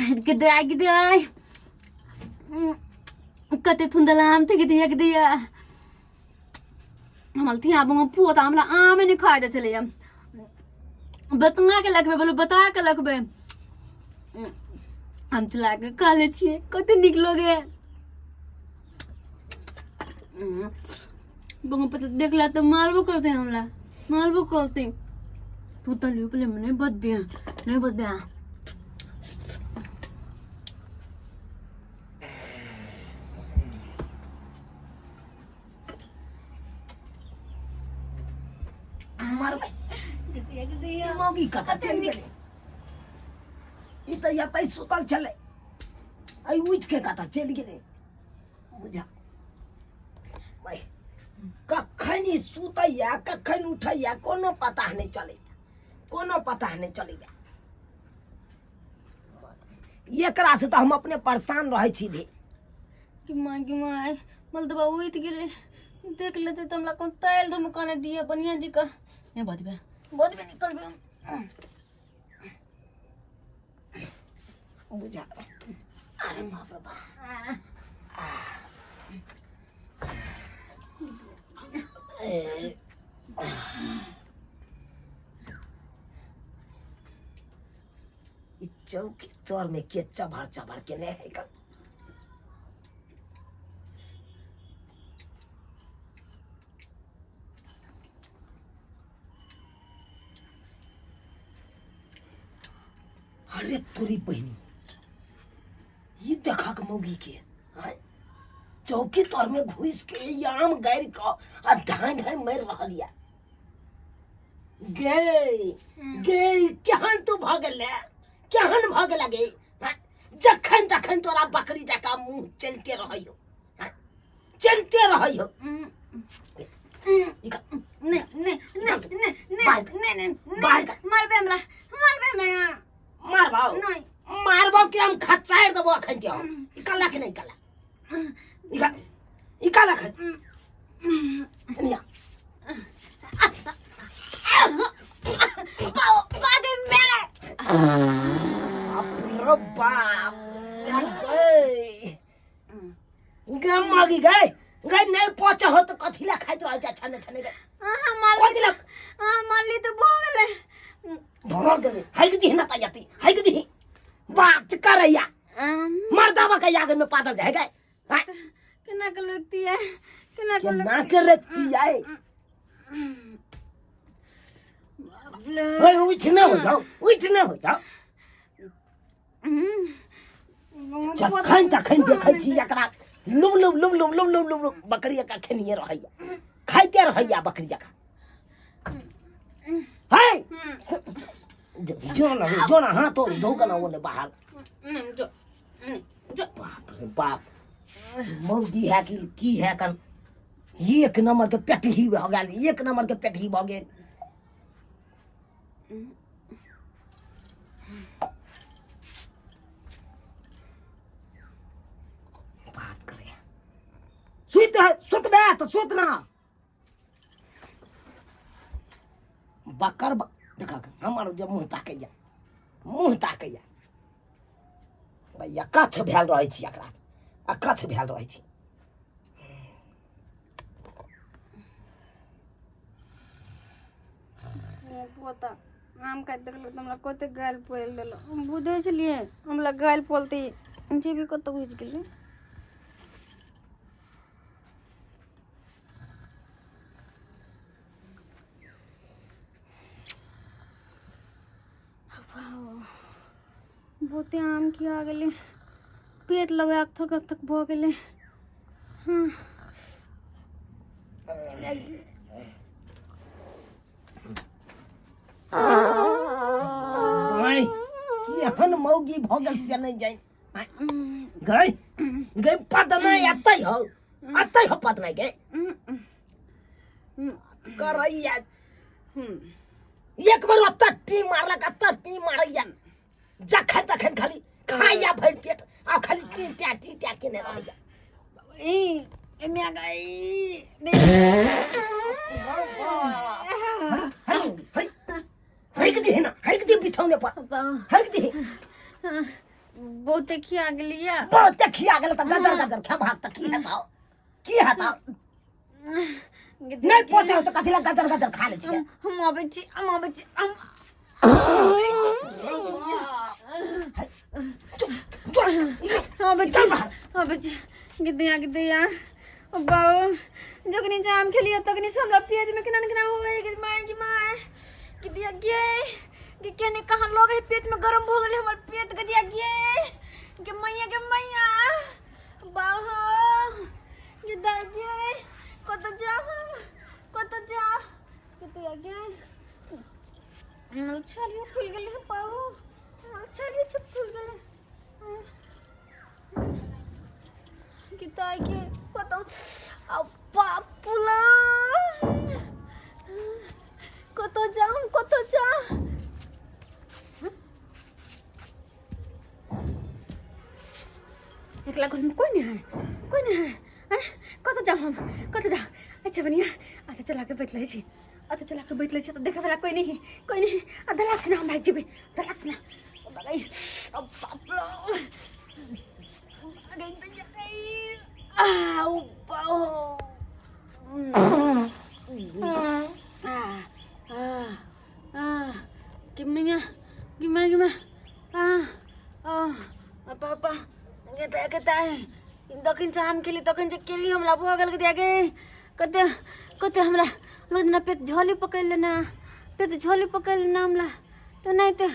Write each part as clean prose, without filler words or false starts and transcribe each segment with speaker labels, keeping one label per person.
Speaker 1: G'day. Kate thundalam te g'day. Hamal thia bang puot amla amene khaide chale हम बतना के लखबे बोलो बता के लखबे हम चला के काले छिए कते निकलोगे बंग पता देखला तो मारबो करते हमला मारबो करते तू तो लियो पले मने बद बिया नहीं बद बिया
Speaker 2: मौगी कता चल गेले ई त या तै सुतल छले आई उठ के कता चल गेले बुझा भाई कखनी सुतैया कखन उठैया कोनो पता नहीं चले कोनो पता नहीं चलेगा एकरा से तो हम अपने परेशान रहे छी भी
Speaker 1: कि माय मल दबा उठ गेले देख लेते त हमरा कोन तैल दम कने दिए बनिया जी का ये बहुत भी निकल गए
Speaker 2: बुझा अरे बाप रे बाप चौकी तोर में के चभर के नहीं है कल अरे तोरी बहनी ये देखा के मौगी के चौकी तोर में घुस के याम गैर का आ ढांग है मर रहा लिया गे केहन तू भागल है केहन भागल गे जखन तखन तोरा बकरी जका मुंह चलते रहियो चलते रहियो
Speaker 1: नहीं
Speaker 2: मारबो के हम खचार देबो अखन के हम इकल्ला के नहीं इकल्ला इकल्ला खन निया
Speaker 1: बागे मेरे
Speaker 2: बाप गई गई नहीं पहुंचा हो तो कथी ला खाइत रह जा छने छने गए कथी ला
Speaker 1: मारली तो भोगले
Speaker 2: है कि दी ना तायती है कि दी बात करैया मर्दावा के याद में पादल है गए
Speaker 1: केना के लगती है केना
Speaker 2: के रखती है ओए उठ न हो जाओ जखन तखन देखै छी एकरा लुम बकरी का खनिए रहैया खाइते रहैया बकरी जका हाय जो ना हाथ तो धोका ना वो बाहर बाप रे बाप मौगी है कि की है कन एक नंबर के पेटही हो गेल एक नंबर के पेटही भ गेल बात करे सुत बे तो सुत ना बकर देखा हमार जब मुँह ताकैया भैया कछ भेल रहे छी एकरा अकछ भेल रहे छी
Speaker 1: पोता आम का देखल त हमरा कते गाल पोल देलो हम बुझे छलिए हमरा गाल पोलती जे भी कत घुस गेल बहुते आम की आ गेले पेट लगे थक भ गेले
Speaker 2: एहन मौगी भगल से नहीं जाए गई पद नहीं अतै हो पद नहीं गए करैया एक बार तट्टी मारैया जखन तखन खाली खाइया भर पेट आ खाली टीटा के नहीं रहैया
Speaker 1: ए मैं गई
Speaker 2: है कि दी ना है कि दी बिछौने पर है कि दी
Speaker 1: बहुत खिया गेलिया
Speaker 2: बहुत खिया गेल त गजर गजर खेबाक त की हेतौ नहीं पहुंचाओ तो कथी ला गजर गजर खा ले छियै
Speaker 1: हम आबै छी गिद्दिया बाऊ जखनी जाम खेलिया तखनी से हमरा पेट में केना केना होए गे माय गिद्दिया गे केने कहां लगे पेट में गरम हो गेले हमर पेट गिद्दिया गे मैया बाऊ गिद्दिया गे कत जा गिद्दिया गे छलियो फूल गेले बाऊ छलियो छुप फूल गेले किताई के पता पापुला कत जा एकला घर में कोई नहीं है कत जा अच्छा बनिया अच्छा चला के बैठ ले छी तो देखे वाला कोई नहीं आधा लाख से ना हम भाग जेबे आधा लाख से ना बगाई अब पापुला पापा दखिन से हम खेली तखन से केली हमरा भऽ गेल के कते हमरा रोज ना पेट झोली पकड़ लेना हमरा तो नहीं तो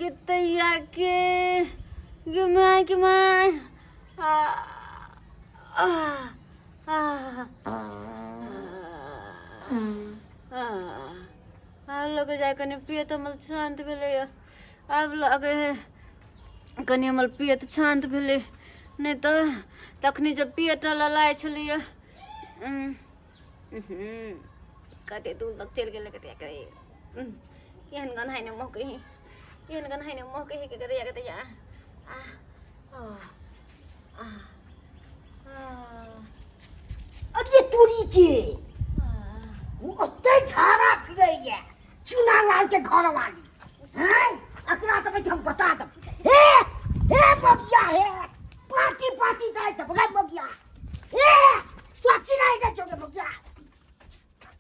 Speaker 1: गितैया के गिमाय लगे जाए कनी पियत हमर शांत भेले अब लगे है कनी हमर पियत शांत भेले नहीं तो तखनी जब पियत ललाय छलिए कते दूर तक चल गेले कते करे केहन गन है ने मोह कही के कते कते
Speaker 2: अरे तोरी के ओते झाड़ा फिरैया चुना लाल के घर वाली हैं अकरा त हम बता दब हे बगिया हे पार्टी जाए त बगा बगिया हे तू चिनाई के जोगे बगिया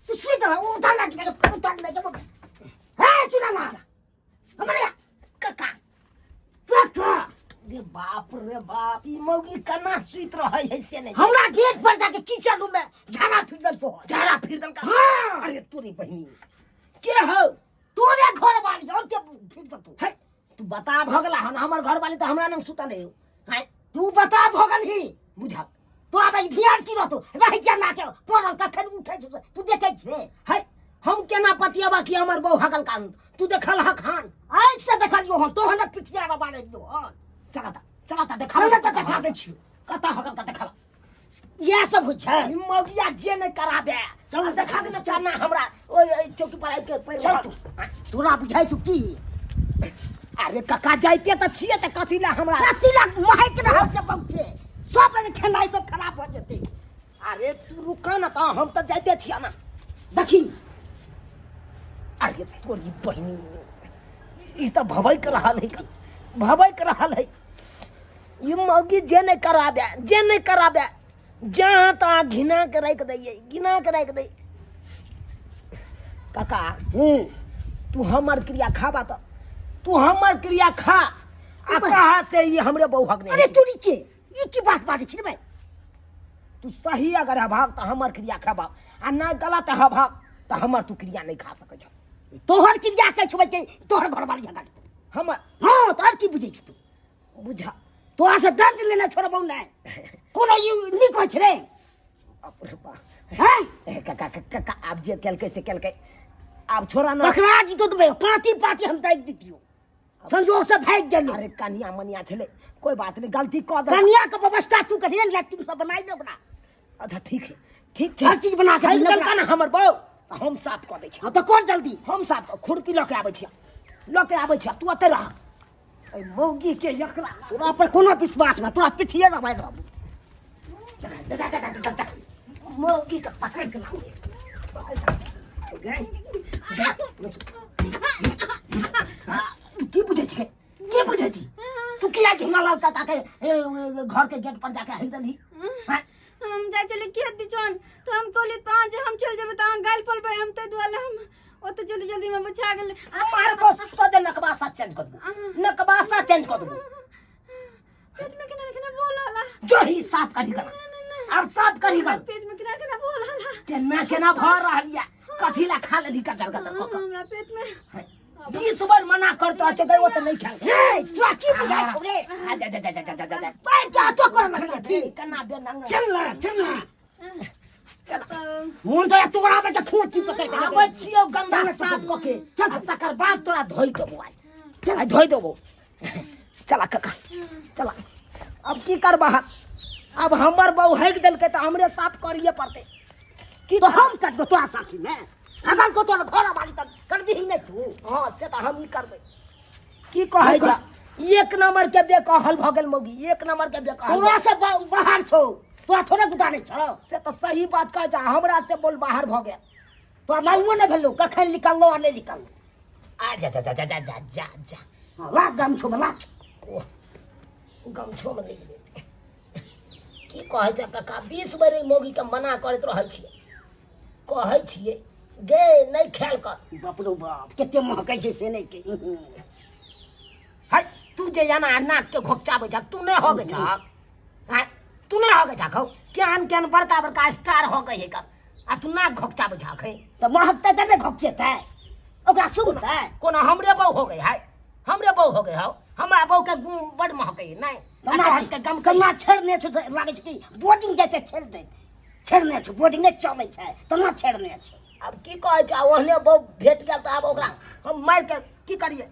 Speaker 2: तू सुई त उठा लग के उठा लग के बगिया हे चुना लाल हमरे काका रे बाप ई मौगी कना सुइत रहै है से नहीं हमरा गेट पर जाके किचन रूम में झाड़ा फिर दल का हां अरे तोरी बहिनी के हो तोरे घर वाली और के फिर तू है तू बता भगला हमर घर वाली त हमरा न सुतल है है तू बता भगल ही बुझा तो अब ध्यान की रहतो रह जाना के पड़ल कखन उठै तू देखै छे है हम केना पतियाबा कि हमर बहू हगल कान तू देखल ह खान आइ से देखलियो हम तो हन पिटिया बारे दियो हन चला देखा दे छी कता हगल का देखा ये सब हो छै मौगिया जे न कराबे चल देखा के न चाना हमरा ओइ चौकी पर आइ के चल तू तोरा बुझाइ छु की अरे कका जाइते त छिए त कथि ला हमरा कथि ला महक रहल छै बहुते सब में खेनाइ सब खराब हो जेते अरे तू रुका न त हम त जाइते छिया ना देखी अरे तोरी बहिनी ई त भवै कर रहल है ये मौगी जे नहीं कराबे जहाँ तहाँ घिना के रख दे काका तू हमर क्रिया खाबा त तू हमर क्रिया खा आ कहा से ये हमरे बहू हक नहीं अरे तोरी के ये की बात बात छी भाई तू सही अगर हभाग त हमर क्रिया खाबा आ ना गलत हभाग त हमर तू क्रिया नहीं खा सकै छ तोहर क्रिया के छुबै के तोहर घर वाली जगह हमर हां तोहर की बुझै छी तू बुझा तो से दंड लेना छोड़बौ नहीं कोनो यू नहीं कहै छै रे अरे बा हैं काका आप जे केलकै आप छोड़ा ना पकड़ा जी तो पाती हम दै दितियो संजोग से भाग गेल अरे कनिया मनिया छले कोई बात नहीं गलती क दे कनिया के व्यवस्था तू करिए लैट्रिन सब बनाई ले बना अच्छा ठीक है हर चीज बना के लड़का ना हमर बहू हम साफ क दै छी हां तो कर जल्दी हम साफ खुरपी ल के आबै छी तू अते रह ए मौगी के एकरा तोरा पर कोनो विश्वास ना तोरा पिठिए ना भाई रहबू मौगी का पकड़ के लाओ की बुझे छी की बुझे छी तू किया झुंगा लौटा ताके घर के गेट पर जाके हिल दली
Speaker 1: हम जाय चले की हद्दी चोन तो हम कहली ता जे हम चल जेबे ता गाल पलबे हम ते दुआले हम ओते जल्दी जल्दी में बचा गेल
Speaker 2: हमार बस सद नकबासा चेंज कर दो नकबासा चेंज कर दो
Speaker 1: पेट में केना बोलाला
Speaker 2: जो ही साफ करी कर अब साफ करी कर
Speaker 1: पेट में केना बोलाला
Speaker 2: केना भर रहलिया कथी ला खा लेली कचर कचर
Speaker 1: हमरा पेट में
Speaker 2: 20 बार मना करतो छ गई वो तो नहीं खाए ए चाची बुझाई छोरे जा जा जा जा जा जा पैर क्या तो कर लगी थी कना बे नंग चल ना मुन तो तोरा पे तो ठोची पकड़ के आबै छियो गंगा साफ क के चल तकर बाद तोरा धोई देबो आई चल धोई देबो चला काका चला अब की करबा अब हमर बहू हैक देलके त हमरे साफ करिए पड़ते की तो हम कर दो तोरा साथी में अगर को तोरा घर वाली तक कर दी नहीं तू हां से त हम ही करबै की कहै छ एक नंबर के बेकहल भ गेल मौगी एक नंबर के बेकहल तोरा से बाहर छौ तोरा थोड़े गुदाने छ से त सही बात कह जा हमरा से बोल बाहर भ गेल तोरा मालूम नहीं भेलो कखन निकललो आ नहीं निकललो आ जा जा जा जा जा जा जा ला गमछो में ला गमछो में ले की कहै छ काका 20 बार मौगी के मना करत रहल छियै कहै छियै गे नहीं खेल कर बाप रे बाप केते महकै छै से नहीं के हाय तू जे जाना नाक के घोकचाबै छ तू नहीं होगे छ हाय तू नहीं होगे छ खौ केहन केहन बड़का बड़का स्टार हो गई है कर आ तू नाक घोकचाबै छ खै त महकते त नहीं घोकचेतै ओकरा सुगतै कोना हमरे बहू हो गई है हमरे बहू हो गई हो हमरा बहू के गुण बड़ महकै नहीं तमाच के गम कन्ना छेड़ने छ लागे छ कि बोर्डिंग जाते छेड़ दे छेड़ने छ बोर्डिंग नहीं चमै छै तना छेड़ने छ अब की कहै छ ओहने बहु भेट गेल त अब ओकरा हम मार के की करिए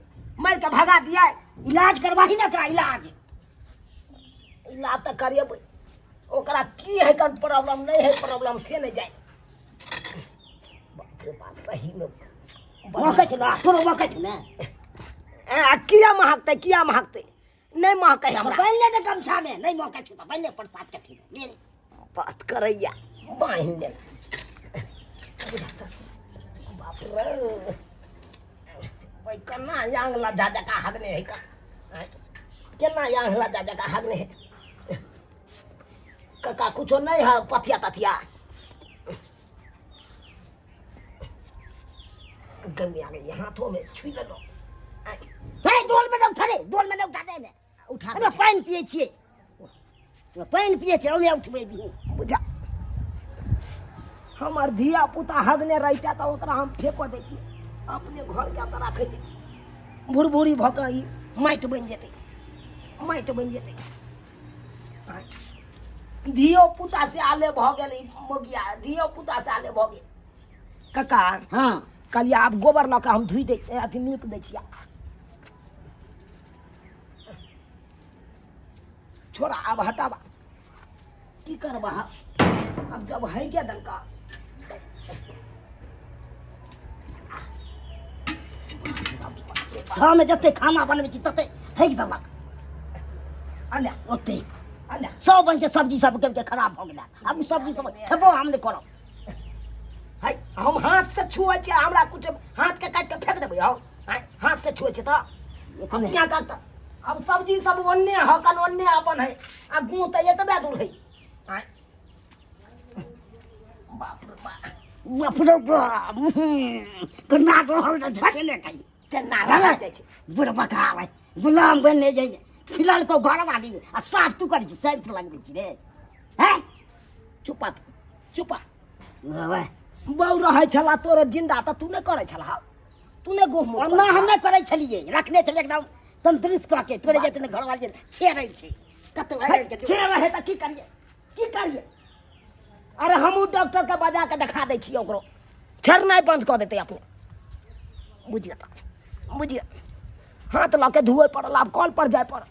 Speaker 2: मार के भगा दिया इलाज करवाही ना करा इलाज त करिए ओकरा की है कन प्रॉब्लम नहीं है प्रॉब्लम से नहीं जाए बाप रे बाप सही में महकै छ ना तोरो महकै छ ना किया महकते नहीं महकै हमरा पहले ने गमछा में नहीं महकै छ त पहले पर साफ चट्टी में बात करैया बाहिन ले बाप रे भाई कन्ना यांगला जाजा का हगने है का केना यांगला जाजा का हगने है काका कुछो नहीं है पथिया तथिया गंदी आ गई हाथों में छुई ले लो हे डोल में उठा दे ने उठा दे पानी पिए छिए पानी पिए छै ओमे उठबे दी बुझा हमार धिया पुता हगने रहता तो ओकरा हम फेंको देती अपने घर के अंदर रख दी भुरभुरी भ के माटि बन जेते धियो पुता से आले भ गेल मोगिया धियो पुता से आले भ गेल काका हां कलिया आप गोबर ल के हम धुई दे अथी नीप दै छिया छोड़ा अब हटावा की करबा अब जब है क्या दलका में जते खाना बनबै छी तते फेंक देलक अल्या ओते अल्या सब बन के सब्जी सब के खराब भ गेला अब सब्जी सब खेबो हम नहीं करब हाय हम हाथ से छुए छी हमरा कुछ हाथ के काट के फेंक देबै हम हाथ से छुए छी त क्या करता अब सब्जी सब ओन्ने हकन ओन्ने अपन है आ गूं त एतबे दूर है बाप रे बाप कन्ना तो हम झकेले कई तेना रहा जाय छै बुढ़ बकावे गुलाम बनने जाय फिलहाल को घर वाली आ साफ तू कर सेंस लगबे छी रे हैं चुपा ओए बहु रहै छला तोर जिंदा त तू ने करे छला तू ने गोह ना हम ने करे छलिए रखने छले एकदम तंत्रिस का के तोरे जते घर वाली छेड़ै छै कत छेड़ है त की करिए अरे हमू डॉक्टर के बजा के दिखा दै छी ओकरो छेड़नाइ बंद कर देते अपने बुझिए हाथ ला के धुए पड़ल आब कॉल पर जाय पड़ल